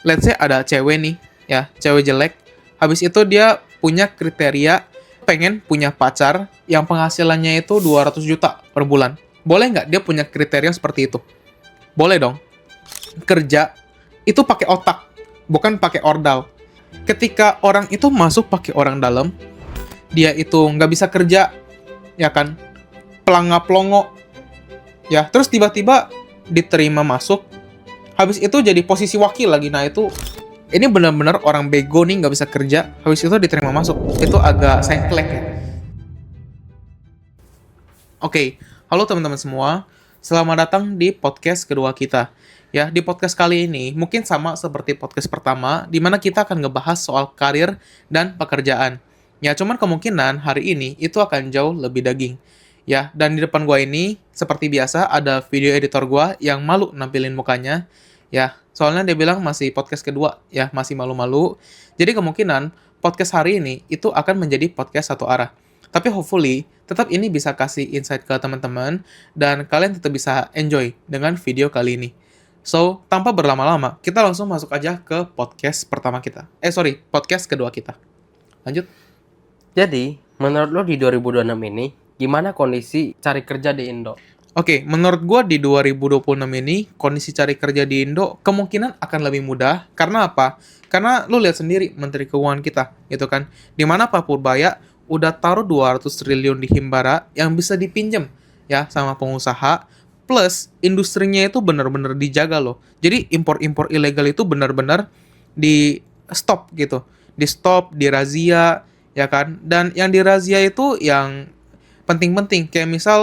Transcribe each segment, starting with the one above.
let's say ada cewek nih, ya, cewek jelek. Habis itu dia punya kriteria pengen punya pacar yang penghasilannya itu 200 juta per bulan. Boleh nggak dia punya kriteria seperti itu? Boleh dong. Kerja itu pakai otak, bukan pakai ordal. Ketika orang itu masuk pakai orang dalam, dia itu nggak bisa kerja, ya kan? Pelangap-pelongo, ya. Terus tiba-tiba diterima masuk, habis itu jadi posisi wakil lagi. Nah itu, ini benar-benar orang bego nih, nggak bisa kerja, habis itu diterima masuk. Itu agak sengklek ya. Oke, halo teman-teman semua. Selamat datang di podcast kedua kita. Ya, di podcast kali ini mungkin sama seperti podcast pertama, di mana kita akan ngebahas soal karir dan pekerjaan. Ya, cuman kemungkinan hari ini itu akan jauh lebih daging. Ya, dan di depan gua ini, seperti biasa, ada video editor gua yang malu nampilin mukanya. Ya, soalnya dia bilang masih podcast kedua, ya, masih malu-malu. Jadi kemungkinan podcast hari ini itu akan menjadi podcast satu arah. Tapi hopefully, tetap ini bisa kasih insight ke teman-teman, dan kalian tetap bisa enjoy dengan video kali ini. So, tanpa berlama-lama, kita langsung masuk aja ke podcast pertama kita. Podcast kedua kita. Lanjut. Jadi, menurut lo di 2026 ini, gimana kondisi cari kerja di Indo? Oke, menurut gua di 2026 ini, kondisi cari kerja di Indo kemungkinan akan lebih mudah. Karena apa? Karena lu lihat sendiri Menteri Keuangan kita, gitu kan. Dimana Pak Purbaya udah taruh 200 triliun di Himbara yang bisa dipinjam ya sama pengusaha. Plus, industrinya itu benar-benar dijaga loh. Jadi, impor-impor ilegal itu benar-benar di stop gitu. Di stop, dirazia, ya kan. Dan yang dirazia itu yang penting-penting. Kayak misal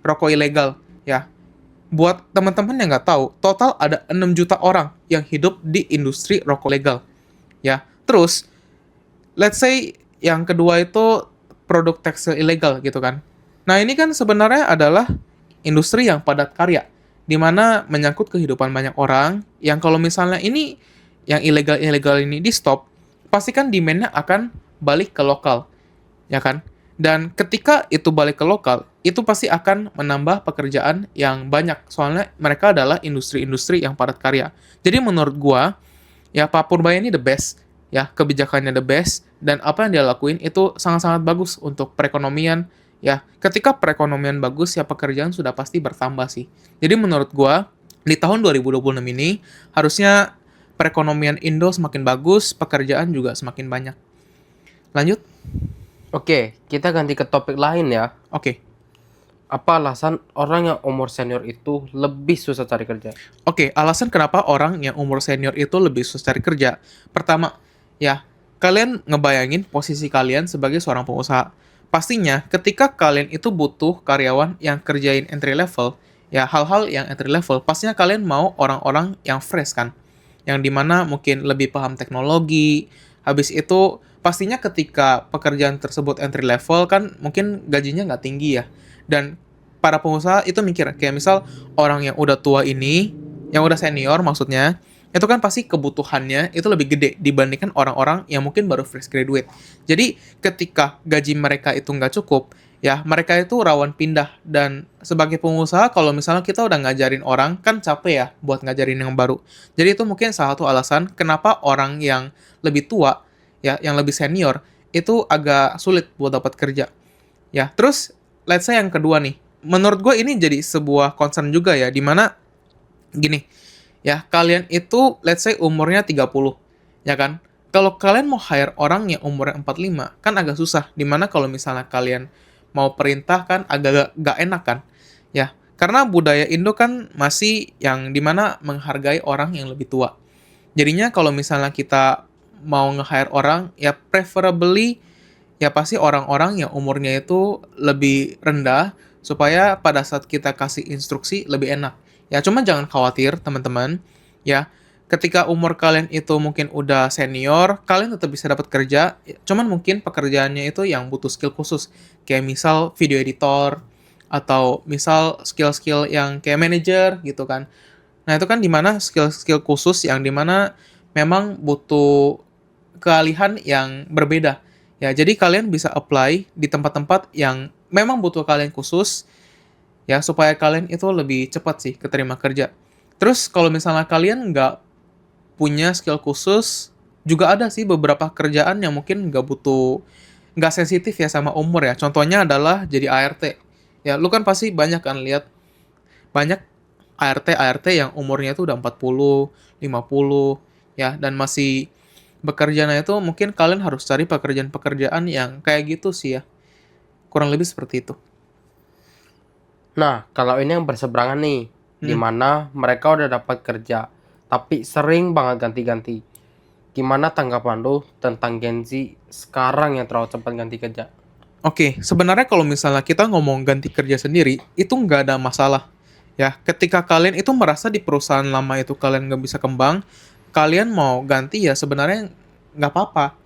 rokok ilegal, ya. Buat teman-teman yang nggak tahu, total ada 6 juta orang yang hidup di industri rokok legal, ya. Terus, let's say yang kedua itu produk tekstil ilegal gitu kan. Nah, ini kan sebenarnya adalah industri yang padat karya, di mana menyangkut kehidupan banyak orang, yang kalau misalnya ini, yang ilegal-ilegal ini di stop, pasti kan demand-nya akan balik ke lokal, ya kan? Dan ketika itu balik ke lokal, itu pasti akan menambah pekerjaan yang banyak. Soalnya mereka adalah industri-industri yang padat karya. Jadi menurut gua, ya Pak Purbaya ini the best. Ya, kebijakannya the best. Dan apa yang dia lakuin itu sangat-sangat bagus untuk perekonomian. Ya, ketika perekonomian bagus, ya pekerjaan sudah pasti bertambah sih. Jadi menurut gua, di tahun 2026 ini, harusnya perekonomian Indo semakin bagus, pekerjaan juga semakin banyak. Lanjut? Oke, kita ganti ke topik lain ya. Oke. Apa alasan orang yang umur senior itu lebih susah cari kerja? Oke, alasan kenapa orang yang umur senior itu lebih susah cari kerja. Pertama, ya, kalian ngebayangin posisi kalian sebagai seorang pengusaha. Pastinya, ketika kalian itu butuh karyawan yang kerjain entry level, ya hal-hal yang entry level, pastinya kalian mau orang-orang yang fresh kan. Yang dimana mungkin lebih paham teknologi, habis itu pastinya ketika pekerjaan tersebut entry level kan mungkin gajinya nggak tinggi ya. Dan para pengusaha itu mikir, kayak misal orang yang udah tua ini, yang udah senior maksudnya, itu kan pasti kebutuhannya itu lebih gede dibandingkan orang-orang yang mungkin baru fresh graduate. Jadi ketika gaji mereka itu nggak cukup, ya mereka itu rawan pindah. Dan sebagai pengusaha, kalau misalnya kita udah ngajarin orang, kan capek ya buat ngajarin yang baru. Jadi itu mungkin salah satu alasan kenapa orang yang lebih tua, ya yang lebih senior, itu agak sulit buat dapat kerja. Ya, terus let's say yang kedua nih, menurut gue ini jadi sebuah concern juga ya, dimana gini, ya kalian itu let's say umurnya 30, ya kan? Kalau kalian mau hire orang yang umurnya 45, kan agak susah, dimana kalau misalnya kalian mau perintah kan agak gak enak kan, ya. Karena budaya Indo kan masih yang dimana menghargai orang yang lebih tua. Jadinya kalau misalnya kita mau nge-hire orang, ya preferably ya pasti orang-orang yang umurnya itu lebih rendah, supaya pada saat kita kasih instruksi lebih enak. Ya, cuma jangan khawatir, teman-teman. Ya, ketika umur kalian itu mungkin udah senior, kalian tetap bisa dapat kerja. Cuman mungkin pekerjaannya itu yang butuh skill khusus. Kayak misal video editor, atau misal skill-skill yang kayak manager gitu kan. Nah, itu kan dimana skill-skill khusus yang dimana memang butuh keahlian yang berbeda. Ya, jadi kalian bisa apply di tempat-tempat yang memang butuh kalian khusus, ya, supaya kalian itu lebih cepat sih keterima kerja. Terus kalau misalnya kalian nggak punya skill khusus. Juga ada sih beberapa kerjaan yang mungkin nggak sensitif ya sama umur ya. Contohnya adalah jadi ART. Ya, lu kan pasti banyak kan lihat banyak ART yang umurnya itu udah 40, 50 ya dan masih bekerja. Nah, itu mungkin kalian harus cari pekerjaan-pekerjaan yang kayak gitu sih ya. Kurang lebih seperti itu. Nah, kalau ini yang berseberangan nih, di Hmm. mana mereka udah dapat kerja, tapi sering banget ganti-ganti. Gimana tanggapan lu tentang Gen Z sekarang yang terlalu cepat ganti kerja? Oke, sebenarnya kalau misalnya kita ngomong ganti kerja sendiri, itu nggak ada masalah. Ya, ketika kalian itu merasa di perusahaan lama itu kalian nggak bisa kembang, kalian mau ganti ya sebenarnya nggak apa-apa.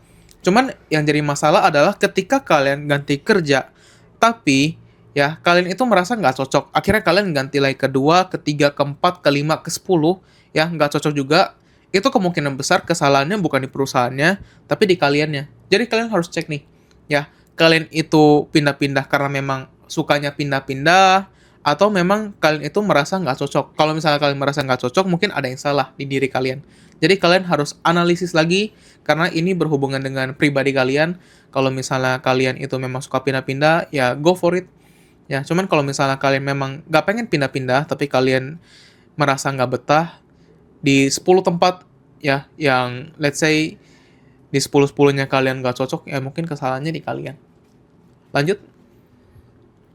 Cuman yang jadi masalah adalah ketika kalian ganti kerja, tapi ya kalian itu merasa nggak cocok. Akhirnya kalian ganti lagi kedua, ketiga, keempat, kelima, ke 10, ya nggak cocok juga. Itu kemungkinan besar kesalahannya bukan di perusahaannya, tapi di kaliannya. Jadi kalian harus cek nih, ya kalian itu pindah-pindah karena memang sukanya pindah-pindah, atau memang kalian itu merasa nggak cocok. Kalau misalnya kalian merasa nggak cocok, mungkin ada yang salah di diri kalian. Jadi kalian harus analisis lagi, karena ini berhubungan dengan pribadi kalian. Kalau misalnya kalian itu memang suka pindah-pindah, ya go for it. Ya, cuman kalau misalnya kalian memang nggak pengen pindah-pindah, tapi kalian merasa nggak betah di 10 tempat, ya, yang let's say di 10-10-nya kalian nggak cocok, ya mungkin kesalahannya di kalian. Lanjut.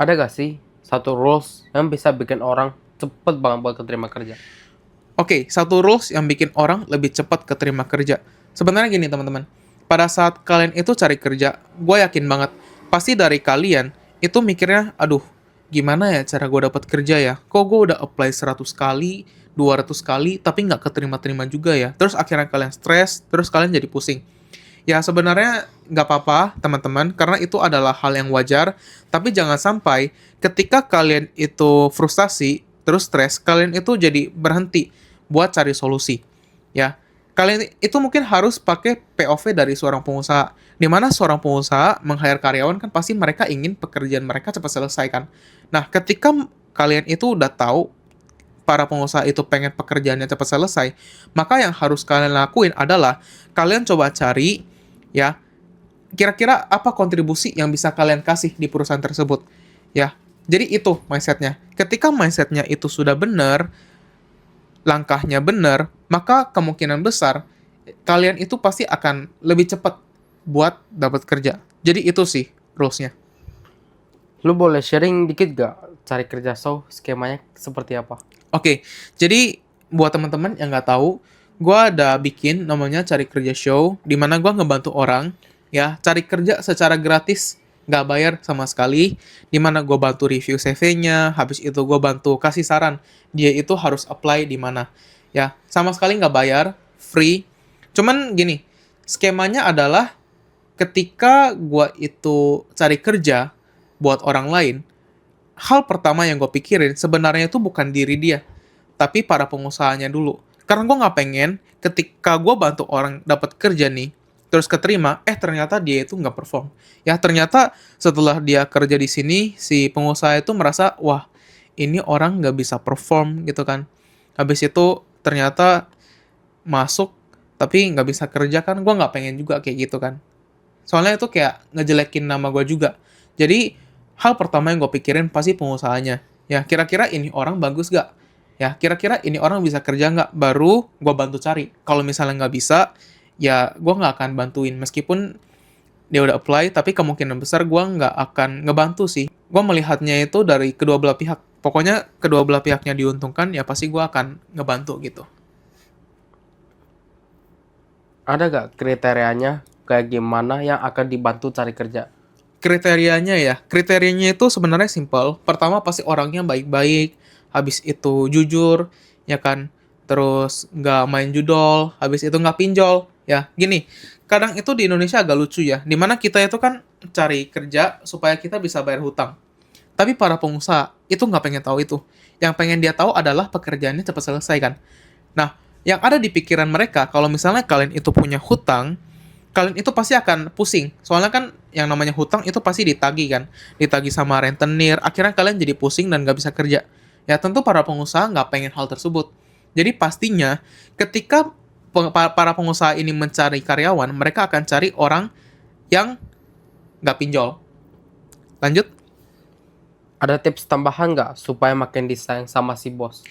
Ada gak sih satu rules yang bisa bikin orang cepet banget buat keterima kerja? Oke, satu rules yang bikin orang lebih cepat keterima kerja. Sebenarnya gini teman-teman, pada saat kalian itu cari kerja, gue yakin banget, pasti dari kalian itu mikirnya, aduh, gimana ya cara gue dapat kerja ya? Kok gue udah apply 100 kali, 200 kali, tapi nggak keterima-terima juga ya? Terus akhirnya kalian stres, terus kalian jadi pusing. Ya sebenarnya nggak apa-apa teman-teman, karena itu adalah hal yang wajar, tapi jangan sampai ketika kalian itu frustasi, terus stres, kalian itu jadi berhenti buat cari solusi. Ya, kalian itu mungkin harus pakai POV dari seorang pengusaha, di mana seorang pengusaha meng-hire karyawan kan pasti mereka ingin pekerjaan mereka cepat selesai kan. Nah, ketika kalian itu udah tahu para pengusaha itu pengen pekerjaannya cepat selesai, maka yang harus kalian lakuin adalah kalian coba cari ya kira-kira apa kontribusi yang bisa kalian kasih di perusahaan tersebut ya. Jadi itu mindsetnya. Ketika mindsetnya itu sudah benar, langkahnya benar, maka kemungkinan besar kalian itu pasti akan lebih cepat buat dapat kerja. Jadi itu sih rules-nya. Lu boleh sharing dikit gak cari kerja show skemanya seperti apa? Oke, jadi buat teman-teman yang nggak tahu, gue ada bikin namanya Cari Kerja Show, di mana gue ngebantu orang ya cari kerja secara gratis, nggak bayar sama sekali, di mana gue bantu review CV-nya, habis itu gue bantu kasih saran dia itu harus apply di mana. Ya, sama sekali nggak bayar, free. Cuman gini, skemanya adalah ketika gue itu cari kerja buat orang lain, hal pertama yang gue pikirin sebenarnya itu bukan diri dia, tapi para pengusahanya dulu. Karena gue nggak pengen ketika gue bantu orang dapat kerja nih, terus keterima, ternyata dia itu nggak perform. Ya ternyata setelah dia kerja di sini, si pengusaha itu merasa, wah ini orang nggak bisa perform gitu kan. Habis itu ternyata masuk, tapi nggak bisa kerja kan, gue nggak pengen juga kayak gitu kan. Soalnya itu kayak ngejelekin nama gue juga. Jadi, hal pertama yang gue pikirin pasti pengusahanya. Ya, kira-kira ini orang bagus gak? Ya, kira-kira ini orang bisa kerja nggak? Baru gue bantu cari. Kalau misalnya nggak bisa, ya gue nggak akan bantuin. Meskipun dia udah apply, tapi kemungkinan besar gue nggak akan ngebantu sih. Gue melihatnya itu dari kedua belah pihak. Pokoknya kedua belah pihaknya diuntungkan, ya pasti gue akan ngebantu gitu. Ada gak kriterianya kayak gimana yang akan dibantu cari kerja? Kriterianya itu sebenarnya simpel. Pertama pasti orangnya baik-baik, habis itu jujur, ya kan, terus nggak main judol, habis itu nggak pinjol, ya gini. Kadang itu di Indonesia agak lucu ya, dimana kita itu kan cari kerja supaya kita bisa bayar hutang. Tapi para pengusaha itu nggak pengen tahu itu. Yang pengen dia tahu adalah pekerjaannya cepat selesai kan. Nah, yang ada di pikiran mereka, kalau misalnya kalian itu punya hutang, kalian itu pasti akan pusing. Soalnya kan yang namanya hutang itu pasti ditagih kan. Ditagih sama rentenir, akhirnya kalian jadi pusing dan nggak bisa kerja. Ya tentu para pengusaha nggak pengen hal tersebut. Jadi pastinya ketika para pengusaha ini mencari karyawan, mereka akan cari orang yang nggak pinjol. Lanjut. Ada tips tambahan nggak supaya makin disayang sama si bos?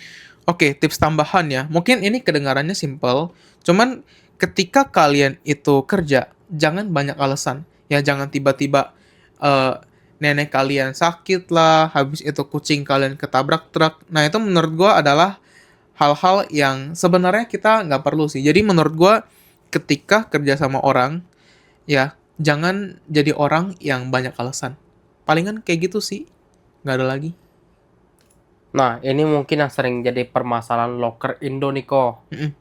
Oke, tips tambahan ya. Mungkin ini kedengarannya simple, cuman ketika kalian itu kerja, jangan banyak alasan. Ya, jangan tiba-tiba eh, nenek kalian sakit lah, habis itu kucing kalian ketabrak truk. Nah, itu menurut gua adalah hal-hal yang sebenarnya kita nggak perlu sih. Jadi menurut gua ketika kerja sama orang, ya jangan jadi orang yang banyak alasan. Palingan kayak gitu sih, nggak ada lagi. Nah, ini mungkin yang sering jadi permasalahan loker Indo nih kok. Mm-mm.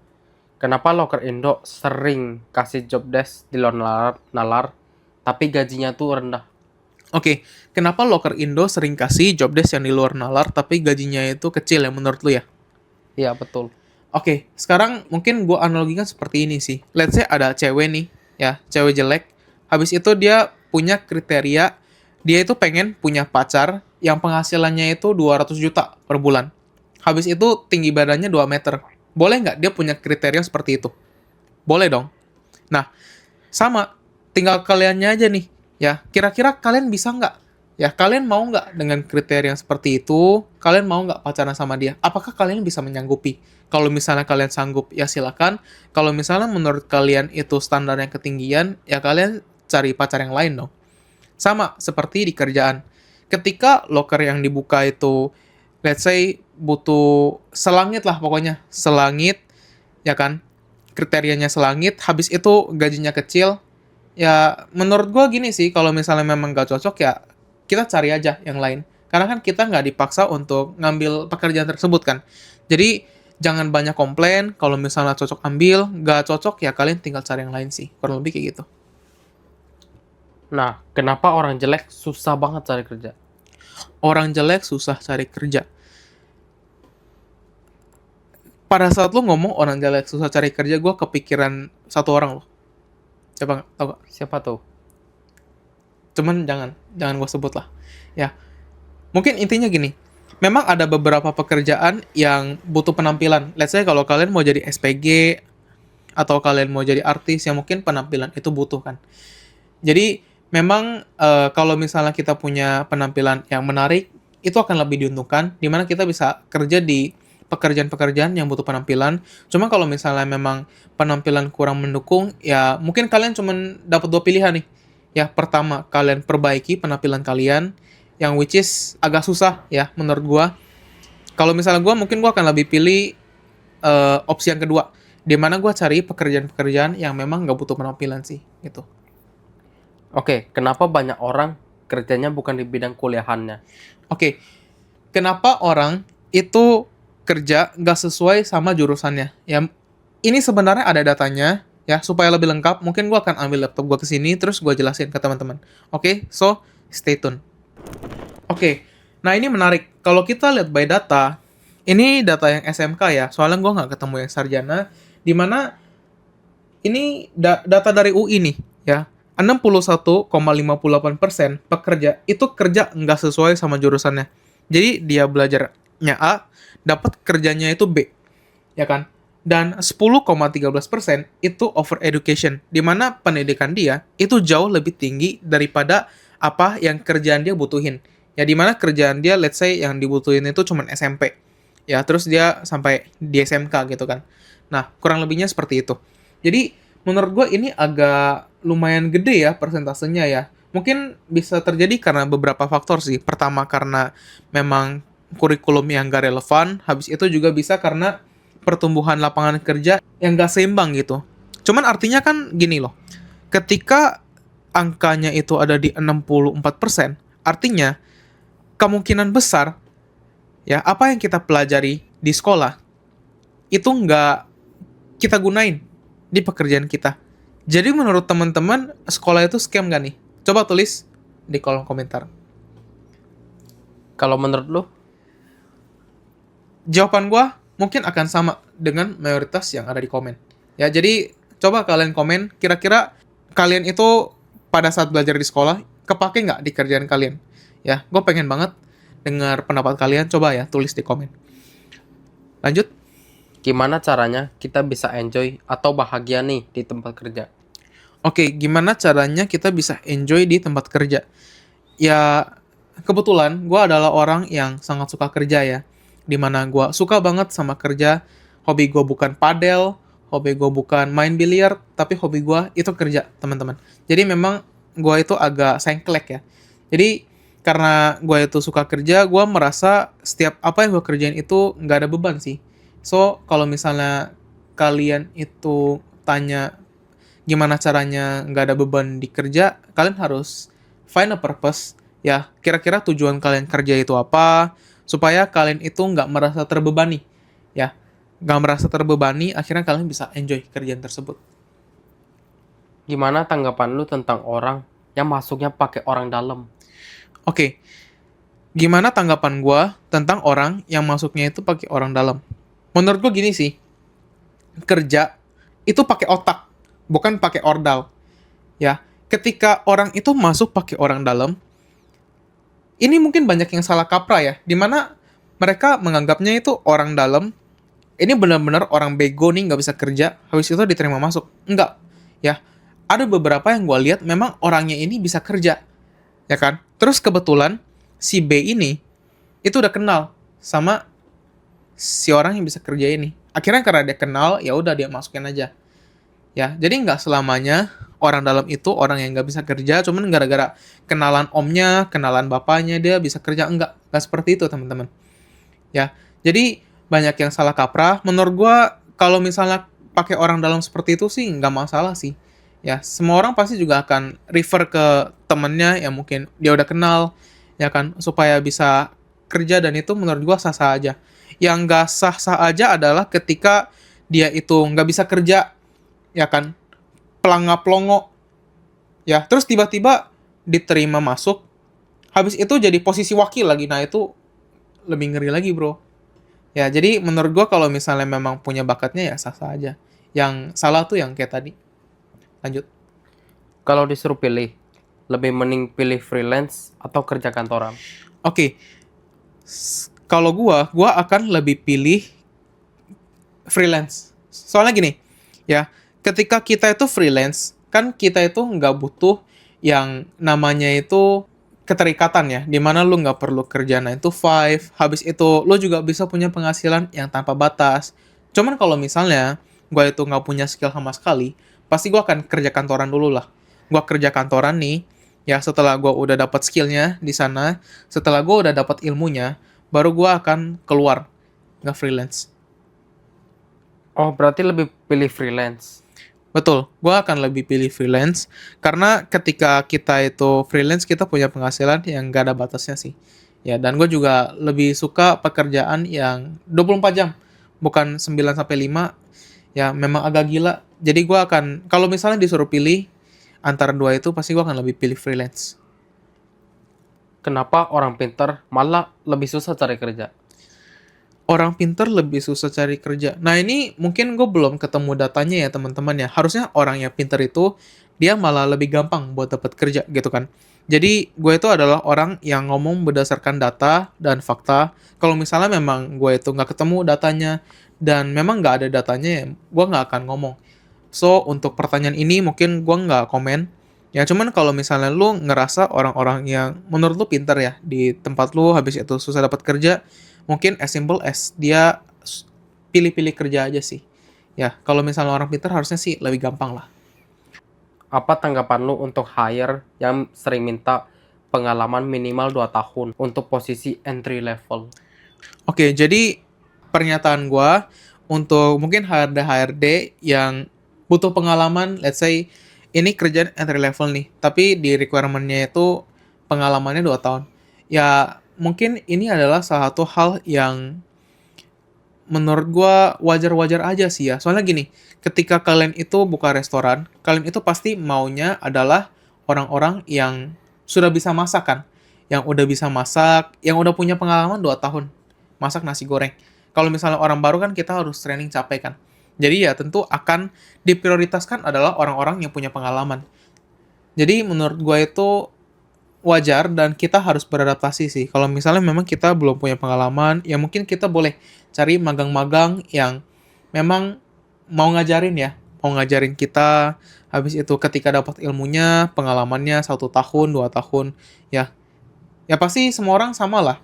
Kenapa loker Indo sering kasih job desk di luar nalar, tapi gajinya tuh rendah? Oke, kenapa loker Indo sering kasih job desk yang di luar nalar tapi gajinya itu kecil ya menurut lu ya? Iya, betul. Oke, sekarang mungkin gue analogikan seperti ini sih. Let's say ada cewek nih, ya, cewek jelek. Habis itu dia punya kriteria, dia itu pengen punya pacar yang penghasilannya itu 200 juta per bulan. Habis itu tinggi badannya 2 meter. Boleh nggak dia punya kriteria seperti itu? Boleh dong. Nah, sama, tinggal kaliannya aja nih. Ya, kira-kira kalian bisa nggak? Ya, kalian mau nggak dengan kriteria yang seperti itu? Kalian mau nggak pacaran sama dia? Apakah kalian bisa menyanggupi? Kalau misalnya kalian sanggup, ya silakan. Kalau misalnya menurut kalian itu standarnya ketinggian, ya kalian cari pacar yang lain dong. Sama seperti di kerjaan. Ketika loker yang dibuka itu, let's say butuh selangit lah pokoknya. Selangit, ya kan? Kriterianya selangit, habis itu gajinya kecil, ya menurut gue gini sih, kalau misalnya memang gak cocok ya kita cari aja yang lain. Karena kan kita nggak dipaksa untuk ngambil pekerjaan tersebut kan. Jadi jangan banyak komplain, kalau misalnya cocok ambil, gak cocok ya kalian tinggal cari yang lain sih. Kurang lebih kayak gitu. Nah, kenapa orang jelek susah banget cari kerja? Orang jelek susah cari kerja. Pada saat lu ngomong orang jelek susah cari kerja, gue kepikiran satu orang loh. Coba tau gak? Siapa tuh? Cuman jangan gue sebut lah. Ya, mungkin intinya gini. Memang ada beberapa pekerjaan yang butuh penampilan. Let's say kalau kalian mau jadi SPG atau kalian mau jadi artis yang mungkin penampilan itu butuh kan. Jadi memang kalau misalnya kita punya penampilan yang menarik, itu akan lebih diuntungkan, dimana kita bisa kerja di pekerjaan-pekerjaan yang butuh penampilan. Cuma kalau misalnya memang penampilan kurang mendukung, ya mungkin kalian cuma dapat dua pilihan nih. Ya pertama, kalian perbaiki penampilan kalian, yang which is agak susah ya menurut gua. Kalau misalnya gua, mungkin gua akan lebih pilih opsi yang kedua, dimana gua cari pekerjaan-pekerjaan yang memang nggak butuh penampilan sih, gitu. Oke, kenapa banyak orang kerjanya bukan di bidang kuliahannya? Oke, kenapa orang itu kerja nggak sesuai sama jurusannya? Ya, ini sebenarnya ada datanya, ya, supaya lebih lengkap. Mungkin gue akan ambil laptop gue ke sini, terus gue jelasin ke teman-teman. Oke, so stay tune. Oke, nah ini menarik. Kalau kita lihat by data, ini data yang SMK ya, soalnya gue nggak ketemu yang sarjana, di mana ini data dari UI nih, ya. 61,58% pekerja itu kerja nggak sesuai sama jurusannya. Jadi dia belajarnya A, dapat kerjanya itu B, ya kan? Dan 10,13% itu over education, di mana pendidikan dia itu jauh lebih tinggi daripada apa yang kerjaan dia butuhin. Ya, di mana kerjaan dia, let's say yang dibutuhin itu cuma SMP. Ya, terus dia sampai di SMK gitu kan. Nah, kurang lebihnya seperti itu. Jadi, menurut gue ini agak lumayan gede ya persentasenya ya. Mungkin bisa terjadi karena beberapa faktor sih. Pertama karena memang kurikulum yang gak relevan. Habis itu juga bisa karena pertumbuhan lapangan kerja yang gak seimbang gitu. Cuman artinya kan gini loh. Ketika angkanya itu ada di 64%, artinya kemungkinan besar ya apa yang kita pelajari di sekolah itu nggak kita gunain di pekerjaan kita. Jadi menurut teman-teman, sekolah itu scam gak nih? Coba tulis di kolom komentar. Kalau menurut lu? Jawaban gua mungkin akan sama dengan mayoritas yang ada di komen. Ya, jadi coba kalian komen, kira-kira kalian itu pada saat belajar di sekolah, kepake nggak di kerjaan kalian? Ya, gue pengen banget dengar pendapat kalian, coba ya, tulis di komen. Lanjut. Gimana caranya kita bisa enjoy atau bahagia nih di tempat kerja? Oke, gimana caranya kita bisa enjoy di tempat kerja? Ya, kebetulan gue adalah orang yang sangat suka kerja ya. Dimana gue suka banget sama kerja. Hobi gue bukan padel, hobi gue bukan main biliar, tapi hobi gue itu kerja, teman-teman. Jadi memang gue itu agak sengklek ya. Jadi karena gue itu suka kerja, gue merasa setiap apa yang gue kerjain itu nggak ada beban sih. So, kalau misalnya kalian itu tanya gimana caranya nggak ada beban di kerja, kalian harus find a purpose. Ya, kira-kira tujuan kalian kerja itu apa, supaya kalian itu nggak merasa terbebani. Ya, nggak merasa terbebani, akhirnya kalian bisa enjoy kerjaan tersebut. Gimana tanggapan lu tentang orang yang masuknya pakai orang dalam? Oke, gimana tanggapan gue tentang orang yang masuknya itu pakai orang dalam? Menurut gue gini sih, kerja itu pakai otak, bukan pakai ordal. Ya, ketika orang itu masuk pakai orang dalam, ini mungkin banyak yang salah kaprah ya, dimana mereka menganggapnya itu orang dalam, ini benar-benar orang bego nih nggak bisa kerja, habis itu diterima masuk. Enggak, ya. Ada beberapa yang gue lihat memang orangnya ini bisa kerja, ya kan? Terus kebetulan si B ini itu udah kenal sama si orang yang bisa kerja ini. Akhirnya karena dia kenal, ya udah dia masukin aja. Ya, jadi nggak selamanya orang dalam itu orang yang nggak bisa kerja, cuman gara-gara kenalan omnya, kenalan bapaknya dia bisa kerja. Nggak seperti itu teman-teman. Ya, jadi banyak yang salah kaprah. Menurut gua kalau misalnya pakai orang dalam seperti itu sih nggak masalah sih. Ya, semua orang pasti juga akan refer ke temennya yang mungkin dia udah kenal, ya kan, supaya bisa kerja dan itu menurut gua sah-sah aja. Yang nggak sah-sah aja adalah ketika dia itu nggak bisa kerja, ya kan, pelangap-pelongo, ya, terus tiba-tiba diterima masuk, habis itu jadi posisi wakil lagi, nah itu lebih ngeri lagi bro. Ya, jadi menurut gua kalau misalnya memang punya bakatnya ya sah-sah aja. Yang salah tuh yang kayak tadi. Lanjut. Kalau disuruh pilih, lebih mending pilih freelance atau kerja kantoran? Oke, kalau gua akan lebih pilih freelance. Soalnya gini, ya, ketika kita itu freelance, kan kita itu nggak butuh yang namanya itu keterikatan ya, dimana lu nggak perlu kerja 9 to 5, habis itu lu juga bisa punya penghasilan yang tanpa batas. Cuman kalau misalnya gua itu nggak punya skill sama sekali, pasti gua akan kerja kantoran dulu lah. Gua kerja kantoran nih, ya setelah gua udah dapat skillnya di sana, setelah gua udah dapat ilmunya, baru gua akan keluar, nggak freelance. Oh, berarti lebih pilih freelance. Betul, gue akan lebih pilih freelance karena ketika kita itu freelance kita punya penghasilan yang gak ada batasnya sih. Ya, dan gue juga lebih suka pekerjaan yang 24 jam, bukan 9 sampai 5. Ya, memang agak gila. Jadi gue akan kalau misalnya disuruh pilih antara dua itu pasti gue akan lebih pilih freelance. Kenapa orang pintar malah lebih susah cari kerja? Orang pinter lebih susah cari kerja. Nah, ini mungkin gue belum ketemu datanya ya teman-teman ya. Harusnya orang yang pinter itu dia malah lebih gampang buat dapat kerja gitu kan. Jadi gue itu adalah orang yang ngomong berdasarkan data dan fakta. Kalau misalnya memang gue itu nggak ketemu datanya dan memang nggak ada datanya ya, gue nggak akan ngomong. So, untuk pertanyaan ini mungkin gue nggak komen. Ya, cuman kalau misalnya lu ngerasa orang-orang yang menurut lu pinter ya di tempat lu habis itu susah dapat kerja, mungkin as simple as dia pilih-pilih kerja aja sih. Ya, kalau misalnya orang pinter harusnya sih lebih gampang lah. Apa tanggapan lu untuk hire yang sering minta pengalaman minimal 2 tahun untuk posisi entry level? Oke, jadi pernyataan gue untuk mungkin HRD-HRD yang butuh pengalaman, let's say ini kerjaan entry level nih, tapi di requirement-nya itu pengalamannya 2 tahun. Ya, mungkin ini adalah salah satu hal yang menurut gua wajar-wajar aja sih ya. Soalnya gini, ketika kalian itu buka restoran, kalian itu pasti maunya adalah orang-orang yang sudah bisa masak kan. Yang udah bisa masak, yang udah punya pengalaman 2 tahun masak nasi goreng. Kalau misalnya orang baru kan kita harus training capek kan. Jadi ya tentu akan diprioritaskan adalah orang-orang yang punya pengalaman. Jadi menurut gua itu wajar dan kita harus beradaptasi sih. Kalau misalnya memang kita belum punya pengalaman, ya mungkin kita boleh cari magang-magang yang memang mau ngajarin ya, mau ngajarin kita, habis itu ketika dapat ilmunya, pengalamannya 1 tahun, 2 tahun, ya. Ya pasti semua orang sama lah,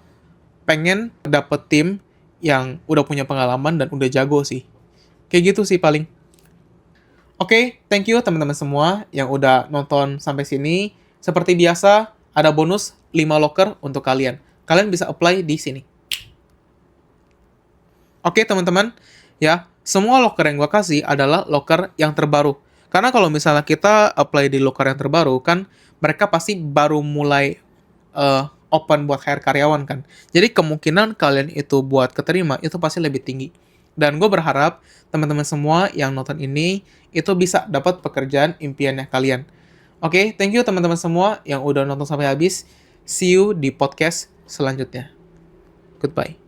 pengen dapet tim yang udah punya pengalaman dan udah jago sih. Kayak gitu sih paling. Oke, thank you teman-teman semua yang udah nonton sampai sini. Seperti biasa, ada bonus 5 locker untuk kalian. Kalian bisa apply di sini. Oke teman-teman, ya, semua locker yang gue kasih adalah locker yang terbaru. Karena kalau misalnya kita apply di locker yang terbaru, kan mereka pasti baru mulai open buat hire karyawan kan. Jadi kemungkinan kalian itu buat keterima itu pasti lebih tinggi. Dan gue berharap teman-teman semua yang nonton ini itu bisa dapat pekerjaan impiannya kalian. Oke, thank you teman-teman semua yang udah nonton sampai habis. See you di podcast selanjutnya. Goodbye.